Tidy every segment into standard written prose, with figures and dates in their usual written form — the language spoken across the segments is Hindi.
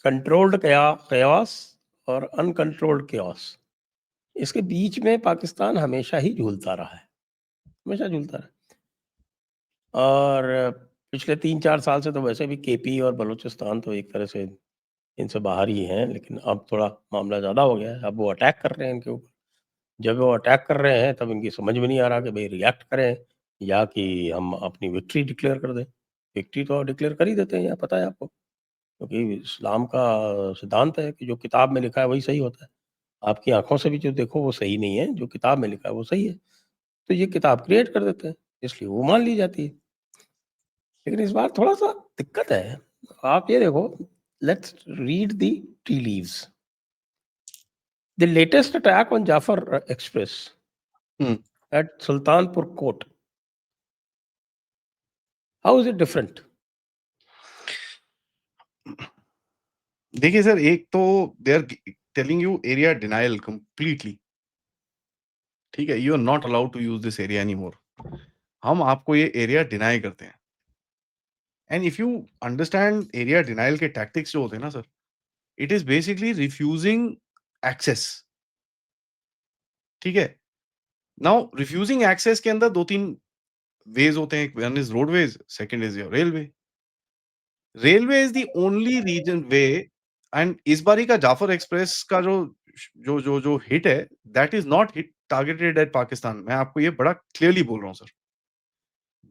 कंट्रोल्ड कयास और अनकंट्रोल्ड कयास, इसके बीच में पाकिस्तान हमेशा ही झूलता रहा है, हमेशा झूलता रहा है। और पिछले 3-4 साल से तो वैसे भी केपी और बलूचिस्तान तो एक तरह से इनसे बाहर ही हैं, लेकिन अब थोड़ा मामला ज़्यादा हो गया है। अब वो अटैक कर रहे हैं इनके ऊपर। जब वो अटैक कर रहे हैं तब इनकी समझ में नहीं आ रहा कि भई रिएक्ट करें या कि हम अपनी विक्ट्री डिक्लेयर कर दें। विक्ट्री तो डिक्लेयर कर ही देते हैं, पता है आपको। क्योंकि इस्लाम का सिद्धांत है कि जो किताब में लिखा है वही सही होता है। आपकी आँखों से भी जो देखो वो सही नहीं है, जो किताब में लिखा है वो सही है। तो ये किताब क्रिएट कर देते हैं, इसलिए वो मान ली जाती है। लेकिन इस बार थोड़ा-सा दिक्कत है। आप ये देखो, let's read the tea leaves. The latest attack on Jaffar express at Sultanpur Court. How is it different? देखिए सर, एक तो they are telling you area denial completely, ठीक है, you are not allowed to use this area any more, हम आपको ये एरिया डिनाई करते हैं। And if you understand area denial के टैक्टिक्स जो होते हैं ना sir, it is basically refusing access, ठीक है। नाउ रिफ्यूजिंग एक्सेस के अंदर दो तीन वेज होते हैं, one is roadways, second is your railway. Railway is the only region way, and इस बारी का जाफर एक्सप्रेस का जो जो जो जो हिट है, that is not hit targeted eight Pakistan. मैं आपको ये बड़ा क्लियरली बोल रहा हूँ sir,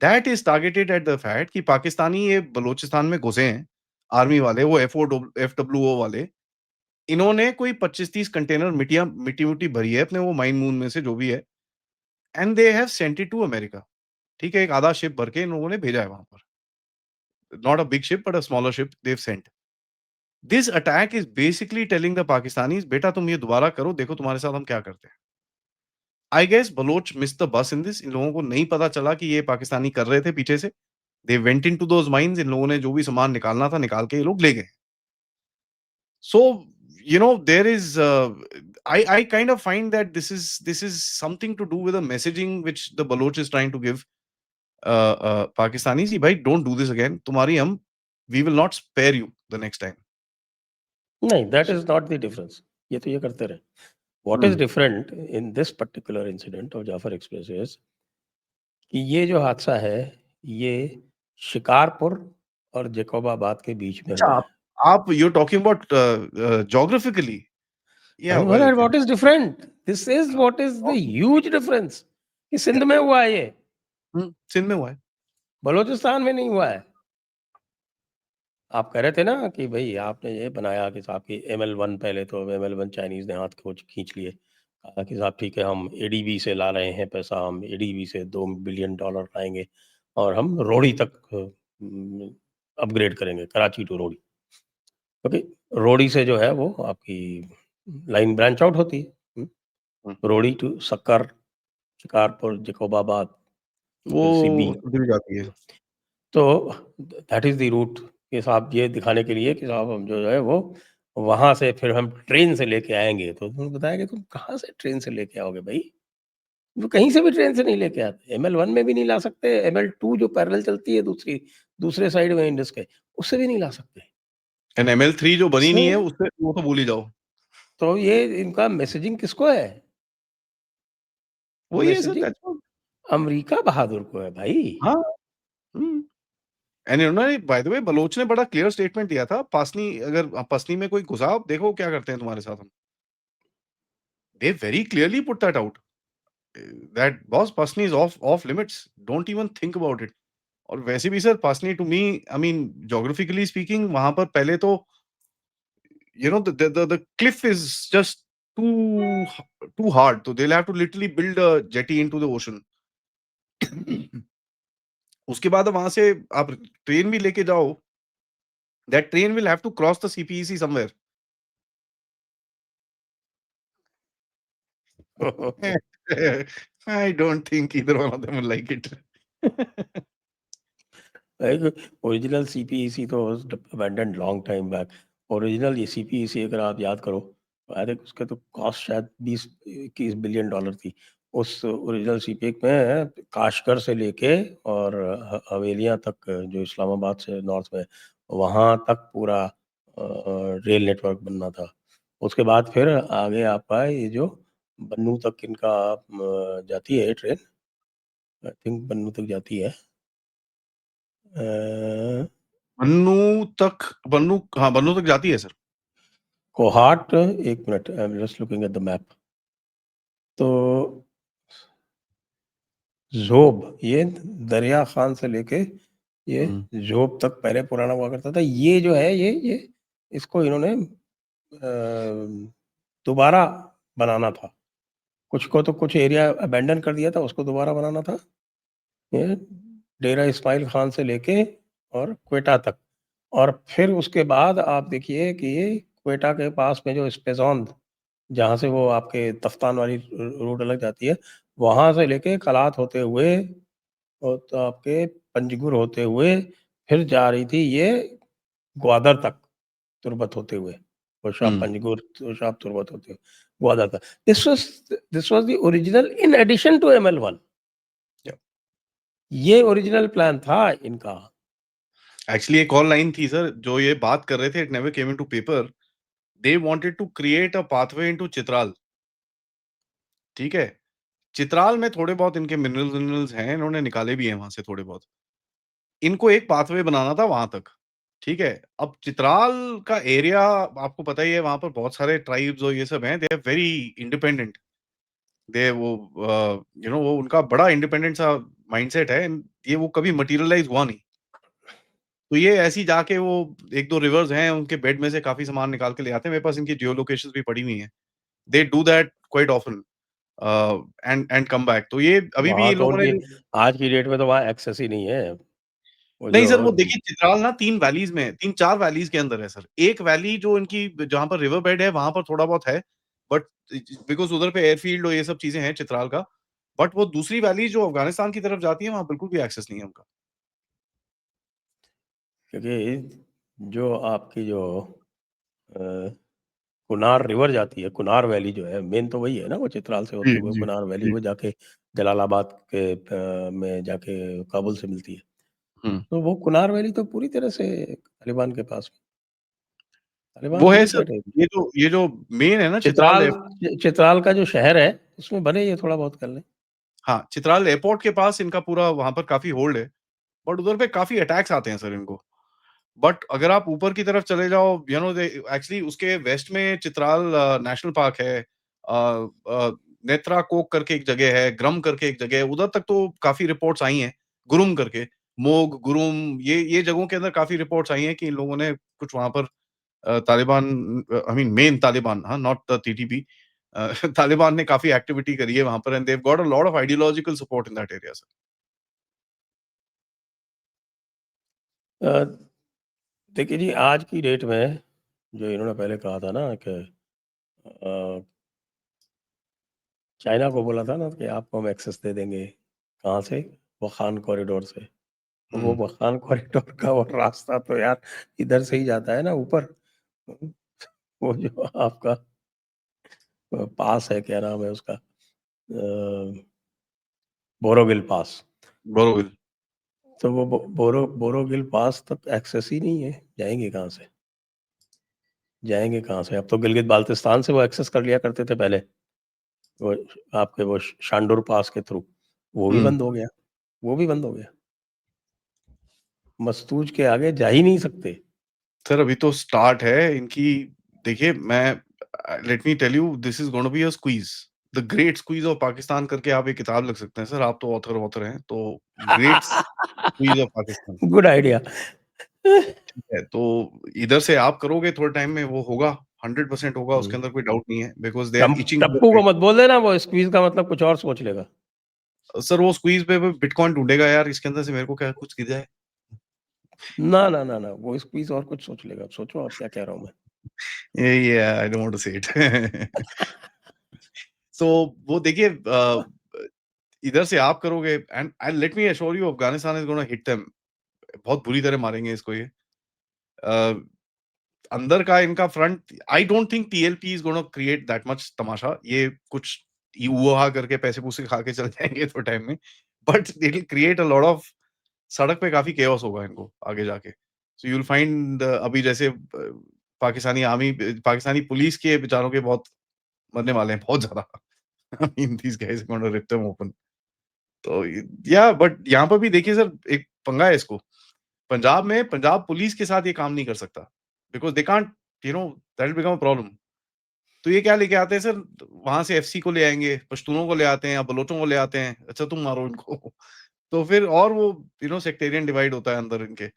that is targeted at the fact कि पाकिस्तानी ये बलोचिस्तान में घुसे हैं, आर्मी वाले, वो FWO वाले, इन्होंने कोई 25-30 कंटेनर मिट्टी मुट्टी भरी है अपने वो माइन मून में से जो भी है, and they have sent it to America, ठीक है, एक आधा शिप भर के इन लोगों ने भेजा है वहां पर, not a big ship but a smaller ship they've sent. This attack is basically telling the Pakistanis, बेटा तुम ये दोबारा करो, देखो तुम्हारे साथ हम क्या करते हैं। I guess Baloch miss the bus in this, इन लोगों को नहीं पता चला कि ये पाकिस्तानी कर रहे थे पीछे से। They went into those mines, इन लोगों ने जो भी सामान निकालना था निकाल के ये लोग ले गए। सो you know there is I kind of find that this is something to do with the messaging which the Baloch is trying to give Pakistanis, bhai don't do this again, तुम्हारी हम, we will not spare you the next time. नहीं, that is not the difference. ये तो ये करते रहे. What is different in this particular incident of Jafar Express is कि ये जो हादसा है ये शिकारपुर और जैकोबाबाद के बीच में अच्छा, हुआ है. आप you're talking about geographically, yeah, well, What is different? This is what is the huge difference. कि सिंध में हुआ है ये, सिंध में हुआ है। बलूचिस्तान में नहीं हुआ है. आप कह रहे थे ना कि भाई आपने ये बनाया कि साहब की ML1, पहले तो ML1 चाइनीज़ ने हाथ खींच लिए, कहा कि साहब ठीक है हम ADB से ला रहे हैं पैसा, हम ADB से $2 बिलियन लाएंगे और हम रोहड़ी तक अपग्रेड करेंगे, कराची टू रोहड़ी, क्योंकि रोहड़ी से जो है वो आपकी लाइन ब्रांच आउट होती है, रोहड़ी टू सक्कर, शिकारपुर, जैकोबाबाद, वो फिर सिब्बी. दिल जाती है। तो दैट इज़ द रूट कि साहब ये दिखाने के लिए कि साहब हम जो है वो वहाँ से फिर हम ट्रेन से लेके आएँगे। तो उन्होंने बताया कि तुम कहाँ से ट्रेन से लेके आओगे भई? वो कहीं से भी ट्रेन से नहीं लेके आते। ML1 में भी नहीं ला सकते, ML2 जो पैरेलल चलती है दूसरे साइड में इंडस के, उससे भी नहीं ला सकते। एंड ML3 जो बनी नहीं है से उससे वो तो भूल ही जाओ। तो ये इनका मैसेजिंग किसको है? वही है sir, messaging that's what. America बहादुर को है भाई। हाँ। हुँ। एंड उन्होंने बाय द वे बलोच ने बड़ा क्लियर स्टेटमेंट दिया था, पासनी अगर पसनी में कोई घुसा, देखो क्या करते हैं तुम्हारे साथ हम। They very clearly put that out, that boss Pasni is off limits, don't even think about it. और वैसे भी sir Pasni to me, I mean geographically speaking, वहां पर पहले तो the cliff is just too hard, so they'll have to literally build a jetty into the ocean. उसके बाद वहां से आप ट्रेन भी लेके जाओ, that train will have to cross the CPEC somewhere. I don't think either one of them will like it. Original CPEC तो abandoned long time back. Original ये CPEC अगर आप याद करो, आई थिंक उसका तो कॉस्ट शायद $20-21 बिलियन थी. उस ओरिजिनल CPEC में काशगर से लेके और हवेलियाँ तक, जो इस्लामाबाद से नॉर्थ में, वहाँ तक पूरा रेल नेटवर्क बनना था। उसके बाद फिर आगे आपका ये जो बन्नू तक इनका जाती है ट्रेन, आई थिंक बन्नू तक जाती है। बन्नू तक जाती है सर। कोहाट, एक minute, I am just looking at the map. तो ज़ोब, ये दरिया खान से लेके ये ज़ोब तक पहले पुराना हुआ करता था। ये जो है ये इसको इन्होंने दोबारा बनाना था। कुछ को तो कुछ एरिया अबैंडन कर दिया था, उसको दोबारा बनाना था। ये डेरा इस्माइल खान से लेके और क्वेटा तक, और फिर उसके बाद आप देखिए कि ये क्वेटा के पास में जो स्पेज़ौंद, जहाँ से वो आपके तफ्तान वाली रोड अलग जाती है, वहाँ से लेके कलात होते हुए और तो आपके पंजगुर होते हुए फिर जा रही थी ये ग्वादर तक, तुर्बत होते हुए। तोशा पंजगुर, तोशा तुर्बत होते हुए ग्वादर तक। This was the original in addition to ML1। ये ओरिजिनल प्लान था इनका। एक्चुअली एक और लाइन थी सर जो ये बात कर रहे थे, it never came into paper. They wanted to create a pathway into Chitral. ठीक है? चित्राल में थोड़े बहुत इनके मिनरल्स हैं, इन्होंने निकाले भी हैं वहाँ से थोड़े बहुत। इनको एक पाथवे बनाना था वहाँ तक, ठीक है? अब चित्राल का एरिया आपको पता ही है, वहाँ पर बहुत सारे ट्राइब्स और ये सब हैं, दे आर वेरी इंडिपेंडेंट। दे वो वो उनका बड़ा इंडिपेंडेंट सा माइंडसेट है, ये वो कभी मटेरियलाइज़ हुआ नहीं। तो ये ऐसे ही जाके वो 1-2 रिवर्स हैं, उनके बेड में से काफ़ी सामान निकाल के ले आते हैं। मेरे पास इनकी जियो लोकेशंस भी पड़ी हुई हैं। They do that quite often and come back. तो ये अभी भी वहाँ इन तो लोगों ने उनकी आज की डेट में तो वहाँ एक्सेस ही नहीं है। वो नहीं जो सर, वो देखिए चित्राल ना 3 वैलीज़ में 3-4 वैलीज़ के अंदर है सर। एक वैली जो इनकी जहाँ पर रिवर बेड है, वहाँ पर थोड़ा बहुत है, बट बिकॉज़ उधर पे एयरफ़ील्ड और ये सब चीज़ें हैं चित्राल का। बट वो दूसरी वैली जो अफ़गानिस्तान की तरफ जाती है, वहाँ बिल्कुल भी एक्सेस नहीं है उनका। क्योंकि जो आपकी जो अ, कुनार रिवर जाती है, कुनार वैली जो है, मेन तो वही है ना, वो चित्राल से जी, होते हुए जी, कुनार वैली जी। वो जाके जलालाबाद के में जाके काबुल से मिलती है। हुँ। तो वो कुनार वैली तो पूरी तरह से तालिबान के पास में, तालिबान वो है पूरी सर, साइड है। ये जो मेन है ना चित्राल चित्राल चित्राल का जो शहर है, उसमें भले ये थोड़ा बहुत कर लें। हाँ, चित्राल एयरपोर्ट के पास इनका पूरा वहाँ पर काफ़ी होल्ड है, बट उधर पे काफ़ी अटैक्स आते हैं सर इनको। बट अगर आप ऊपर की तरफ चले जाओ, दे एक्चुअली उसके वेस्ट में चित्राल नेशनल पार्क है। नेत्रा कोक करके एक जगह है, ग्रम करके एक जगह है, उधर तक तो काफ़ी रिपोर्ट्स आई हैं, गुरुम करके, मोग, गुरुम ये जगहों के अंदर काफ़ी रिपोर्ट्स आई हैं कि इन लोगों ने कुछ वहाँ पर Taliban I mean main Taliban हाँ, नॉट द टीटीपी तालिबान ने काफ़ी एक्टिविटी करी है वहाँ पर and they have got a lot of ideological support in that area sir. अ, देखिए जी, आज की डेट में जो इन्होंने पहले कहा था ना कि अ, चाइना को बोला था ना कि आपको हम एक्सेस दे देंगे, कहाँ से? वखान कॉरिडोर से। वो हुँ। वखान कॉरिडोर का वो रास्ता तो यार इधर से ही जाता है ना ऊपर। वो जो आपका पास है, क्या नाम है उसका? बोरोगिल पास। बोरोविल। तो वो बोरोगिल पास तक एक्सेस ही नहीं है, जाएँगे कहाँ से? जाएँगे कहाँ से? अब तो गिलगित-बाल्तिस्तान से वो एक्सेस कर लिया करते थे पहले, वो आपके वो शांडुर पास के थ्रू, वो भी हुँ। बंद हो गया, वो भी बंद हो गया। मस्तूज के आगे जा ही नहीं सकते। सर अभी तो स्टार्ट है इनकी। देखिए मैं let me tell you this is gonna be a squeeze, the great squeeze of Pakistan करके आप एक किताब लिख सकते हैं सर। आप तो ऑथर ऑथर हैं तो great squeeze of Pakistan. Good idea. ठीक है तो इधर से आप करोगे थोड़े टाइम में वो होगा, 100% होगा, उसके हुँ। अंदर कोई डाउट नहीं है बिकॉज दे आर टम इचिंग फॉर टप्पू को इट। मत बोल देना, वो स्क्वीज़ का मतलब कुछ और सोच लेगा। सर वो स्क्वीज पे बिटकॉइन ढूंढेगा यार, इसके अंदर से मेरे को क्या कुछ गिर जाए। ना, ना, ना, ना, वो स्क्वीज़ और कुछ सोच लेगा। सोचो आप क्या कह रहा हूँ मैं। ये आई डोंट वांट टू से इट। सो वो देखिए इधर से आप करोगे and I let me assure you Afghanistan is gonna hit them. बहुत बुरी तरह मारेंगे इसको ये। अ, अंदर का इनका front I don't think TLP is gonna create that much तमाशा। ये कुछ हुआ करके पैसे-पूसे खा के चल जाएँगे थोड़े टाइम में। But it will create a lot of सड़क पे काफ़ी केओस होगा इनको आगे जाके। सो यू विल फाइंड अभी जैसे पाकिस्तानी आर्मी, पाकिस्तानी पुलिस के बेचारों के बहुत मरने वाले हैं, बहुत ज़्यादा। I mean, these guys are going to rip them open. तो या बट यहाँ पर भी देखिए सर, एक पंगा है इसको। पंजाब में पंजाब पुलिस के साथ ये काम नहीं कर सकता, because they can't, you know, that will become a problem. तो ये क्या लेके आते हैं सर, वहाँ से एफसी को ले आएँगे, पश्तूनों को ले आते हैं या बलोचों को ले आते हैं, अच्छा तुम मारो इनको। तो फिर और वो सेक्टेरियन डिवाइड होता है अंदर इनके।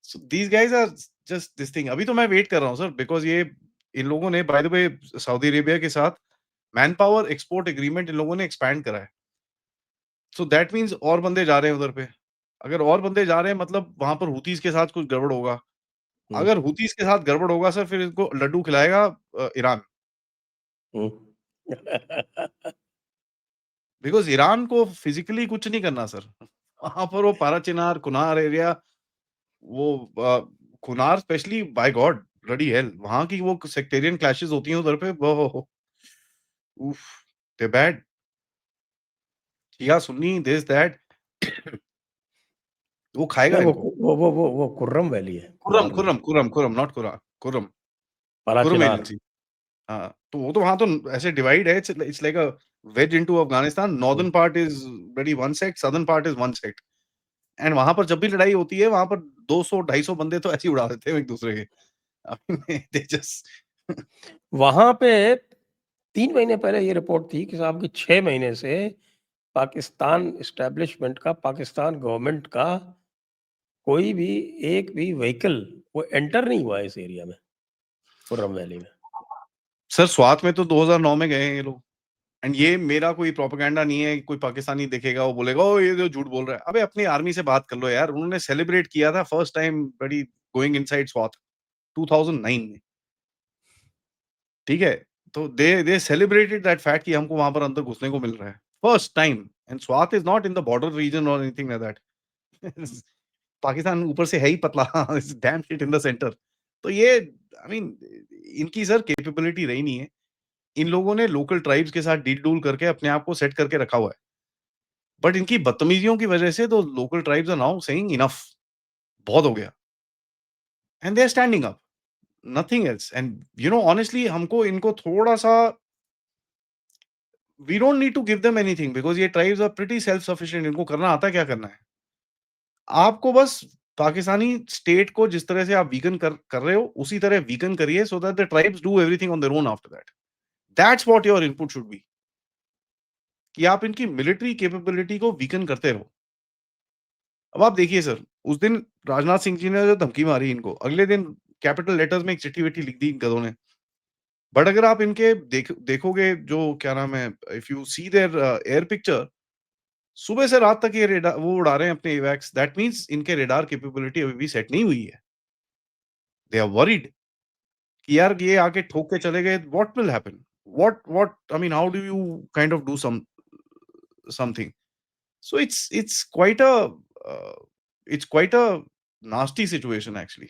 So these guys are just this thing. अभी तो मैं वेट कर रहा हूँ सर, बिकॉज़ ये इन लोगों ने bye the way Saudi Arabia के साथ man power export agreement in लोगों ने एक्सपैंड करा है। सो दैट मीन्स और बंदे जा रहे हैं उधर पे। अगर और बंदे जा रहे हैं मतलब वहाँ पर हूथीज़ के साथ कुछ गड़बड़ होगा। हुँ, अगर हूथीज़ के साथ गड़बड़ होगा सर, फिर इनको लड्डू खिलाएगा ईरान। हुँ। बिकॉज़ ईरान को फिज़िकली कुछ नहीं करना सर। वहाँ पर वो पारा-चिनार, कुनार एरिया, वो Kunar specially, by god bloody hell, वहाँ की वो सेक्टेरियन क्लैशेज़ होती हैं उधर पे, वो हो, उफ, they bad. Shia, Sunni, this that. वो खाएगा नहीं, इनको। वो कुर्रम वैली है, खुर्रम, कुनार नहीं, खुर्रम, खुर्रम, खुर्रम, नॉट कुरान, खुर्रम, खुर्रम पारा-चिनार। एजेंसी। हाँ, तो वो तो वहाँ तो ऐसे डिवाइड है, it's like a wedge into Afghanistan, hmm, northern part is bloody one sect, southern part is one sect. And वहाँ पर जब भी लड़ाई होती है, वहाँ पर 200-250 बंदे तो ऐसे ही उड़ा देते हैं एक-दूसरे के। I mean, they just वहाँ पे 3 महीने पहले ये रिपोर्ट थी कि साहब कि 6 महीने से पाकिस्तान एस्टेब्लिशमेंट का, पाकिस्तान गवर्नमेंट का कोई भी एक भी व्हीकल वो एंटर नहीं हुआ है इस एरिया में, खुर्रम वैली में। सर स्वात में तो 2009 में गए हैं ये लोग। एंड ये मेरा कोई प्रोपेगेंडा नहीं है, कोई पाकिस्तानी देखेगा वो बोलेगा, ओह! ये तो झूठ बोल रहा है। अबे अपनी आर्मी से बात कर लो यार, उन्होंने सेलिब्रेट किया था first time bloody going inside Swat 2009 में, ठीक है? तो दे सेलिब्रेटेड दैट फैक्ट कि हमको वहाँ पर अंदर घुसने को मिल रहा है, first time. And Swat is not in the border region और एनीथिंग लाइक दैट। पाकिस्तान ऊपर से है ही पतला, it's damn shit in the centre. तो ये आई मीन इनकी सर कैपेबिलिटी रही नहीं है। इन लोगों ने लोकल ट्राइब्स के साथ डील-डूल करके अपने आप को सेट करके रखा हुआ है। बट इनकी बदतमीजियों की वजह से तो local tribes are now saying enough, बहुत हो गया। And they are standing up, nothing else. And honestly हमको इनको थोड़ा-सा, we don't need to give them anything because ये tribes are pretty self sufficient, इनको करना आता है क्या करना है। आपको बस पाकिस्तानी स्टेट को जिस तरह से आप वीकन कर कर रहे हो, उसी तरह वीकन करिए so that the tribes do everything on their own after that. That's what your input should be, कि आप इनकी मिलिट्री कैपेबिलिटी को वीकन करते रहो। अब आप देखिए सर, उस दिन राजनाथ सिंह जी ने जो धमकी मारी इनको, अगले दिन कैपिटल लेटर्स में एक चिट्ठी-विट्ठी लिख दी इन गधों ने। बट अगर आप इनके देखोगे जो क्या नाम है, if you see their air picture, सुबह से रात तक ये वो उड़ा रहे हैं अपने एवैक्स, दैट मीन्स इनके रेडार कैपेबिलिटी अभी भी सेट नहीं हुई है। दे आर वरीड कि यार ये आके ठोक के चले गए, what will happen? What I mean how do you kind of do something? So it's quite a uh, it's quite a nasty situation actually.